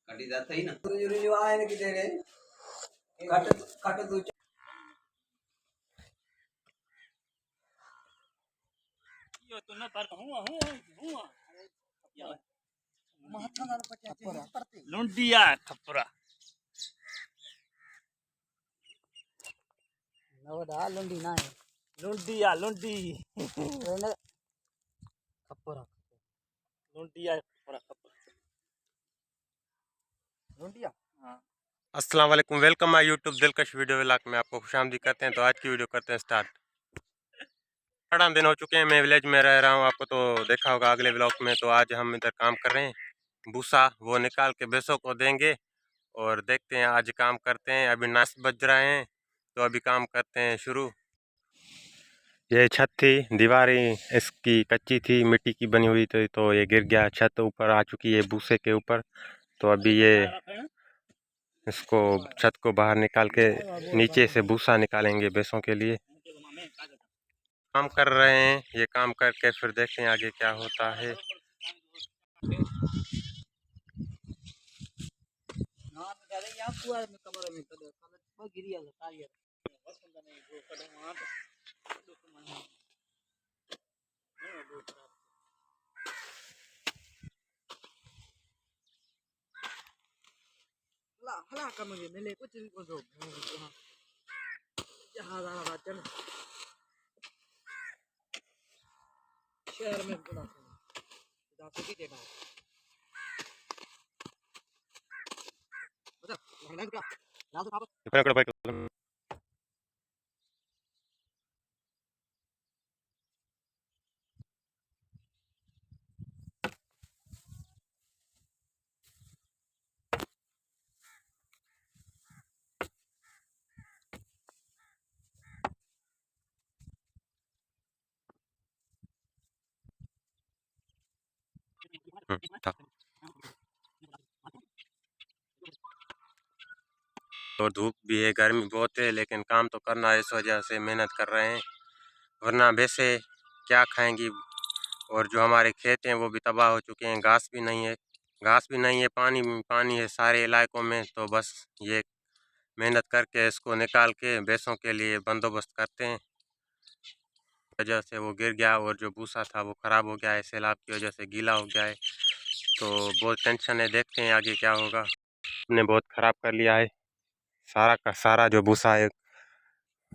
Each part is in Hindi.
कटी जाता ही ना तो ना पर हुआ लुंडिया थप्परा नवदा लुंडी ना है लुंडिया लुंडी खप्परा लुंडिया थप्परा लुंडिया। हाँ। अस्सलाम वालेकुम, वेलकम माय यूट्यूब दिलकश वीडियो व्लॉग में आपको खुशामदीद करते हैं। तो आज की वीडियो करते हैं स्टार्ट। 18 दिन हो चुके हैं मैं विलेज में रह रहा हूँ, आपको तो देखा होगा अगले व्लॉग में। तो आज हम इधर काम कर रहे हैं, भूसा वो निकाल के भैंसों को देंगे और देखते हैं आज काम करते हैं। अभी 9 बज रहे हैं तो अभी काम करते हैं शुरू। ये छत थी, दीवारें इसकी कच्ची थी, मिट्टी की बनी हुई थी, तो ये गिर गया, छत ऊपर आ चुकी है भूसे के ऊपर। तो अभी ये इसको छत को बाहर निकाल के नीचे से भूसा निकालेंगे भैंसों के लिए। काम कर रहे हैं, ये काम करके फिर देखते हैं आगे क्या होता है। हला कम के मिले कुछ भी को दो जहां राजन शहर में बड़ा जा सकी देना बता लड़ना का ना तो आप और धूप भी है, गर्मी बहुत है, लेकिन काम तो करना है, इस वजह से मेहनत कर रहे हैं, वरना वैसे क्या खाएंगी। और जो हमारे खेत हैं वो भी तबाह हो चुके हैं, घास भी नहीं है, पानी पानी है सारे इलाकों में। तो बस ये मेहनत करके इसको निकाल के भैंसों के लिए बंदोबस्त करते हैं। वजह से वो गिर गया और जो भूसा था वो ख़राब हो गया है, सैलाब की वजह से गीला हो गया है। तो बहुत टेंशन है, देखते हैं आगे क्या होगा। हमने बहुत ख़राब कर लिया है, सारा का सारा जो भूसा है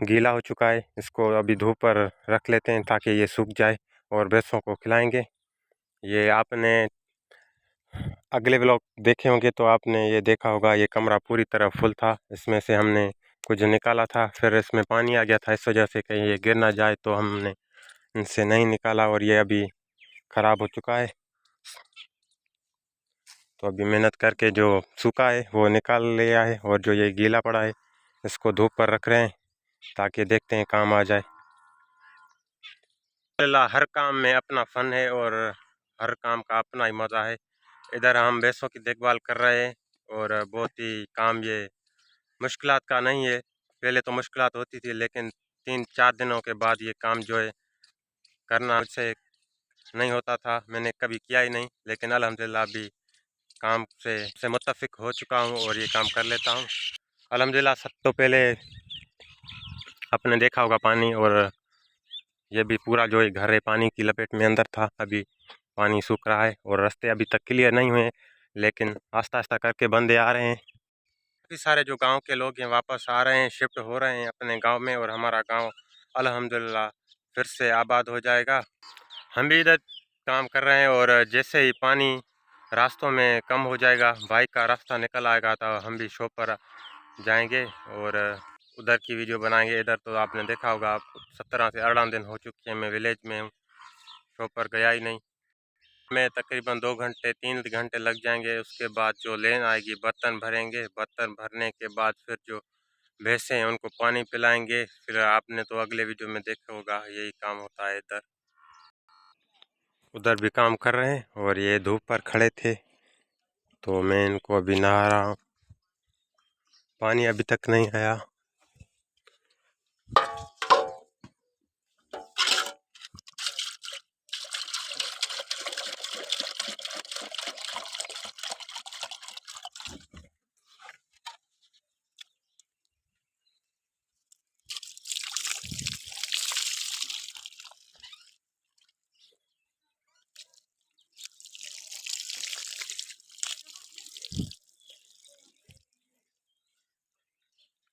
गीला हो चुका है। इसको अभी धूप पर रख लेते हैं ताकि ये सूख जाए और भैंसों को खिलाएंगे। ये आपने अगले व्लॉग देखे होंगे तो आपने ये देखा होगा, ये कमरा पूरी तरह फुल था, इसमें से हमने कुछ निकाला था, फिर इसमें पानी आ गया था, इस वजह से कहीं ये गिर ना जाए तो हमने इनसे नहीं निकाला और ये अभी ख़राब हो चुका है। तो अभी मेहनत करके जो सूखा है वो निकाल लिया है और जो ये गीला पड़ा है इसको धूप पर रख रहे हैं ताकि देखते हैं काम आ जाए। अल्लाह, हर काम में अपना फ़न है और हर काम का अपना ही मज़ा है। इधर हम भैंसों की देखभाल कर रहे हैं और बहुत ही काम ये मुश्किलात का नहीं है। पहले तो मुश्किलात होती थी, लेकिन 3-4 दिनों के बाद ये काम जो है करना मुझसे नहीं होता था, मैंने कभी किया ही नहीं, लेकिन अल्हम्दुलिल्लाह अभी काम से मुत्तफ़िक हो चुका हूँ और ये काम कर लेता हूँ अल्हम्दुलिल्लाह। सब तो पहले आपने देखा होगा पानी, और ये भी पूरा जो है घर है पानी की लपेट में अंदर था, अभी पानी सूख रहा है और रास्ते अभी तक क्लियर नहीं हुए, लेकिन आस्ता आस्ता करके बंदे आ रहे हैं। काफ़ी सारे जो गांव के लोग हैं वापस आ रहे हैं, शिफ्ट हो रहे हैं अपने गांव में, और हमारा गांव अल्हम्दुलिल्लाह फिर से आबाद हो जाएगा। हम भी इधर काम कर रहे हैं और जैसे ही पानी रास्तों में कम हो जाएगा, बाइक का रास्ता निकल आएगा, तो हम भी शॉप पर जाएंगे और उधर की वीडियो बनाएंगे। इधर तो आपने देखा होगा, आप 17 से 18 दिन हो चुके हैं मैं विलेज में हूँ, शॉप पर गया ही नहीं। मैं तकरीबन 2 घंटे 3 घंटे लग जाएंगे, उसके बाद जो लेन आएगी बर्तन भरेंगे, बर्तन भरने के बाद फिर जो भैंसे हैं उनको पानी पिलाएंगे। फिर आपने तो अगले वीडियो में देखा होगा, यही काम होता है इधर। उधर भी काम कर रहे हैं और ये धूप पर खड़े थे तो मैं इनको अभी नहा रहा हूँ। पानी अभी तक नहीं आया।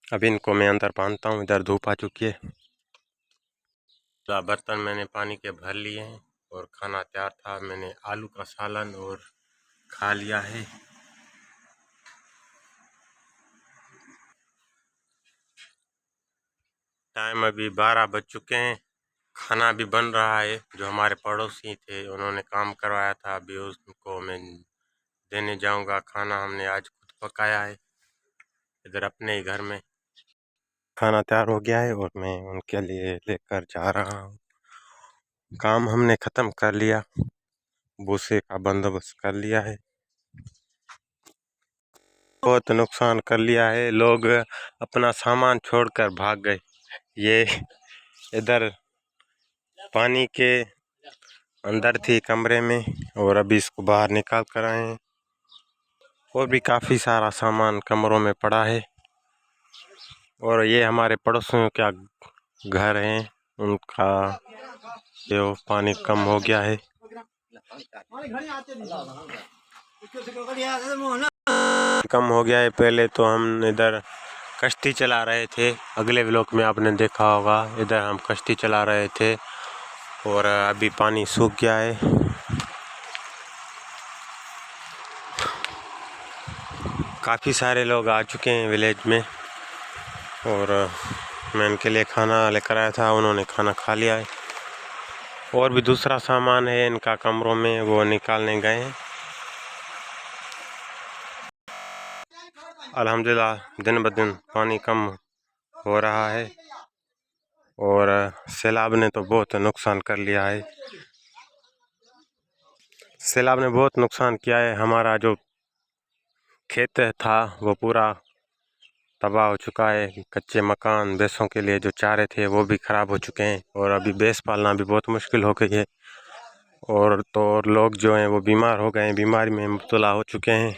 अभी इनको मैं अंदर बांधता हूँ, इधर धूप आ चुकी है। बर्तन मैंने पानी के भर लिए हैं और खाना तैयार था। मैंने आलू का सालन और खा लिया है। टाइम अभी 12 बज चुके हैं। खाना भी बन रहा है। जो हमारे पड़ोसी थे उन्होंने काम करवाया था, अभी उनको मैं देने जाऊंगा। खाना हमने आज खुद पकाया है इधर अपने ही घर में। खाना तैयार हो गया है और मैं उनके लिए लेकर जा रहा हूँ। काम हमने ख़त्म कर लिया, भूसे का बंदोबस्त कर लिया है। बहुत नुकसान कर लिया है, लोग अपना सामान छोड़कर भाग गए। ये इधर पानी के अंदर थी कमरे में और अभी इसको बाहर निकाल कर आए हैं। और भी काफ़ी सारा सामान कमरों में पड़ा है। और ये हमारे पड़ोसियों का घर है, उनका जो पानी कम हो गया है। कम हो गया है। पहले तो हम इधर कश्ती चला रहे थे, अगले व्लॉग में आपने देखा होगा। इधर हम कश्ती चला रहे थे और अभी पानी सूख गया है। काफ़ी सारे लोग आ चुके हैं विलेज में और मैं इनके लिए खाना लेकर आया था, उन्होंने खाना खा लिया है। और भी दूसरा सामान है इनका कमरों में, वो निकालने गए हैं। अल्हम्दुलिल्लाह दिन ब दिन पानी कम हो रहा है और सैलाब ने तो बहुत नुकसान कर लिया है। सैलाब ने बहुत नुकसान किया है। हमारा जो खेत था वो पूरा तबाह हो चुका है। कच्चे मकान, भैंसों के लिए जो चारे थे वो भी ख़राब हो चुके हैं और अभी भैंस पालना भी बहुत मुश्किल हो गई है। और तो और लोग जो हैं वो बीमार हो गए हैं, बीमारी में मुब्तला हो चुके हैं।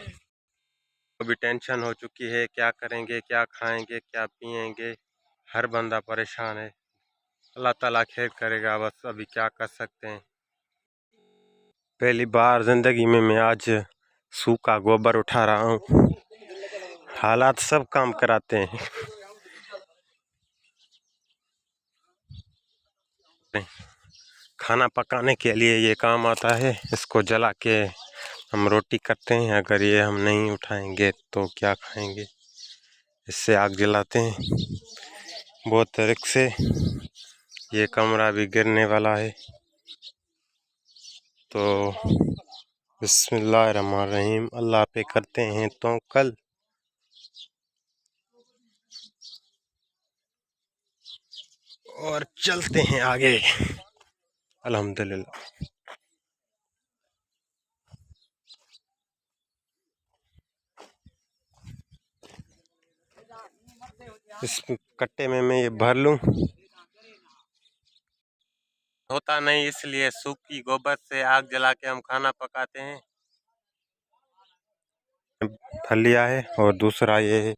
अभी टेंशन हो चुकी है, क्या करेंगे, क्या खाएंगे, क्या पिएंगे। हर बंदा परेशान है। अल्लाह ताला खैर करेगा, बस अभी क्या कर सकते हैं। पहली बार ज़िंदगी में मैं आज सूखा गोबर उठा रहा हूँ। हालात सब काम कराते हैं। खाना पकाने के लिए ये काम आता है। इसको जला के हम रोटी करते हैं। अगर ये हम नहीं उठाएंगे तो क्या खाएंगे। इससे आग जलाते हैं। बहुत रिस्क से ये कमरा भी गिरने वाला है। तो बिस्मिल्लाहिर्रहमानिर्रहीम, अल्लाह पे करते हैं तवक्कल और चलते हैं आगे अल्हम्दुलिल्लाह। इस कट्टे में मैं ये भर लूं। होता नहीं, इसलिए सूखी गोबर से आग जला के हम खाना पकाते हैं। भर लिया है और दूसरा ये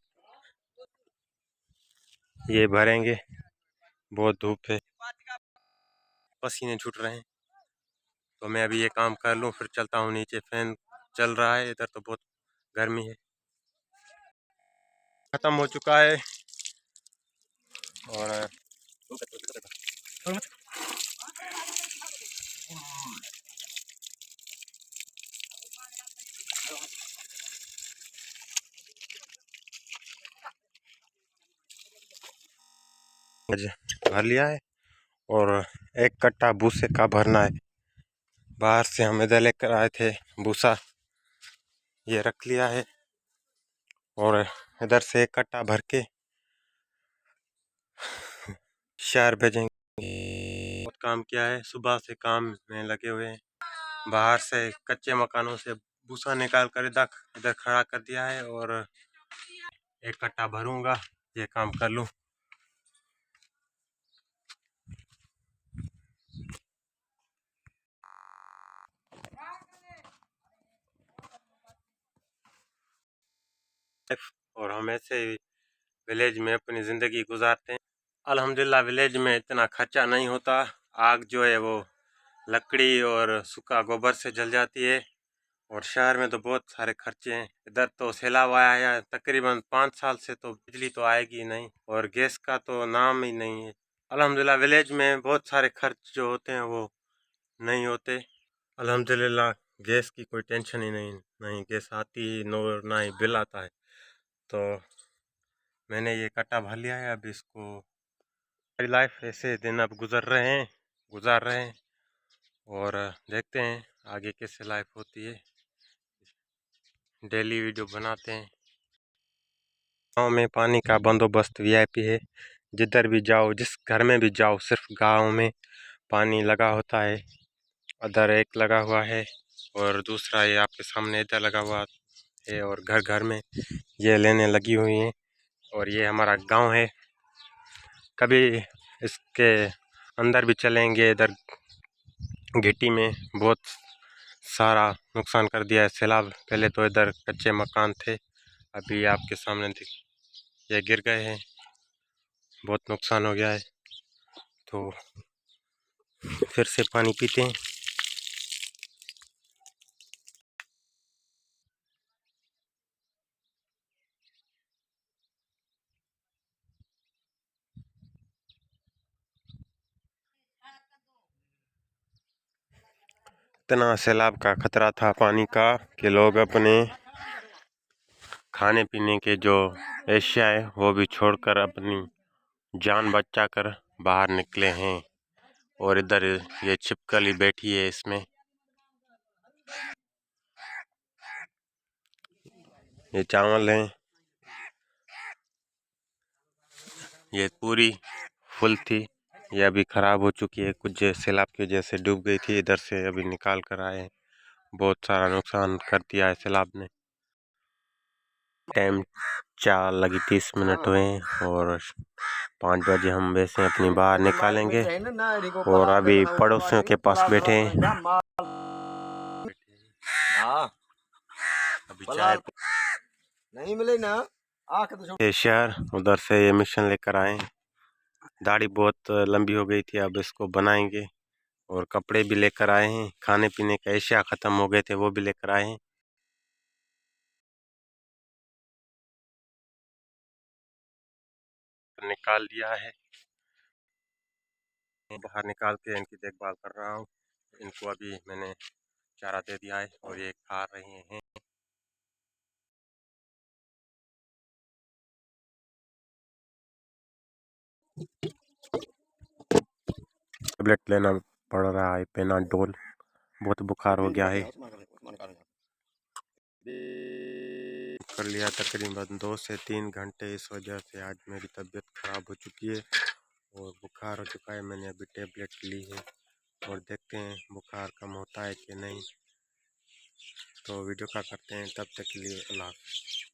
भरेंगे। बहुत धूप है, पसीने छूट रहे हैं। तो मैं अभी ये काम कर लूं फिर चलता हूं नीचे। फैन चल रहा है, इधर तो बहुत गर्मी है। ख़त्म हो चुका है और भर लिया है और एक कट्टा भूसे का भरना है। बाहर से हम इधर लेकर आए थे भूसा, ये रख लिया है और इधर से एक कट्टा भर के शहर भेजेंगे। बहुत काम किया है, सुबह से काम में लगे हुए हैं। बाहर से कच्चे मकानों से भूसा निकाल कर इधर खड़ा कर दिया है और एक कट्टा भरूंगा, ये काम कर लूं। और हम ऐसे विलेज में अपनी ज़िंदगी गुजारते हैं। अल्हम्दुलिल्लाह विलेज में इतना खर्चा नहीं होता। आग जो है वो लकड़ी और सूखा गोबर से जल जाती है, और शहर में तो बहुत सारे खर्चे हैं। इधर तो सैलाब आया है, तकरीबन 5 साल से तो बिजली तो आएगी नहीं, और गैस का तो नाम ही नहीं है। अल्हम्दुलिल्लाह विलेज में बहुत सारे खर्च जो होते हैं वो नहीं होते। अल्हम्दुलिल्लाह गैस की कोई टेंशन ही नहीं गैस आती ही नो, ना ही बिल आता है। तो मैंने ये कट्टा भर लिया है। अब इसको मेरी लाइफ ऐसे दिन अब गुजार रहे हैं, और देखते हैं आगे कैसे लाइफ होती है। डेली वीडियो बनाते हैं। गांव में पानी का बंदोबस्त वीआईपी है। जिधर भी जाओ, जिस घर में भी जाओ, सिर्फ गांव में पानी लगा होता है। उधर एक लगा हुआ है, और दूसरा ये आपके सामने इधर लगा हुआ है, और घर घर में ये लेने लगी हुई हैं। और ये हमारा गांव है। कभी इसके अंदर भी चलेंगे। इधर घिटी में बहुत सारा नुकसान कर दिया है सैलाब। पहले तो इधर कच्चे मकान थे, अभी आपके सामने ये गिर गए हैं, बहुत नुकसान हो गया है। तो फिर से पानी पीते हैं। इतना सैलाब का खतरा था पानी का कि लोग अपने खाने पीने के जो एशिया है वो भी छोड़कर अपनी जान बचाकर बाहर निकले हैं। और इधर ये छिपकली बैठी है इसमें। ये चावल हैं, ये पूरी फुल थी, ये अभी ख़राब हो चुकी है। कुछ सैलाब की वजह से डूब गई थी। इधर से अभी निकाल कर आए हैं। बहुत सारा नुकसान कर दिया है सैलाब ने। टाइम 4:30 हुए हैं, और 5 बजे हम वैसे अपनी बाहर निकालेंगे। और अभी पड़ोसियों के पास बैठे हैं। अभी चाय नहीं मिले ना ये शहर उधर से ये मिशन लेकर आए। दाढ़ी बहुत लंबी हो गई थी, अब इसको बनाएंगे। और कपड़े भी लेकर आए हैं। खाने पीने का एशिया ख़त्म हो गए थे, वो भी लेकर आए हैं। निकाल दिया है, बाहर निकाल के इनकी देखभाल कर रहा हूँ। इनको अभी मैंने चारा दे दिया है, और ये खा रहे हैं। टेबलेट लेना पड़ रहा है, पेनाडोल। बहुत बुखार हो गया है। कर लिया तकरीबन 2 से 3 घंटे। इस वजह से आज मेरी तबीयत ख़राब हो चुकी है, और बुखार हो चुका है। मैंने अभी टेबलेट ली है, और देखते हैं बुखार कम होता है कि नहीं। तो वीडियो का करते हैं, तब तक के लिए अल्लाह हाफ़िज़।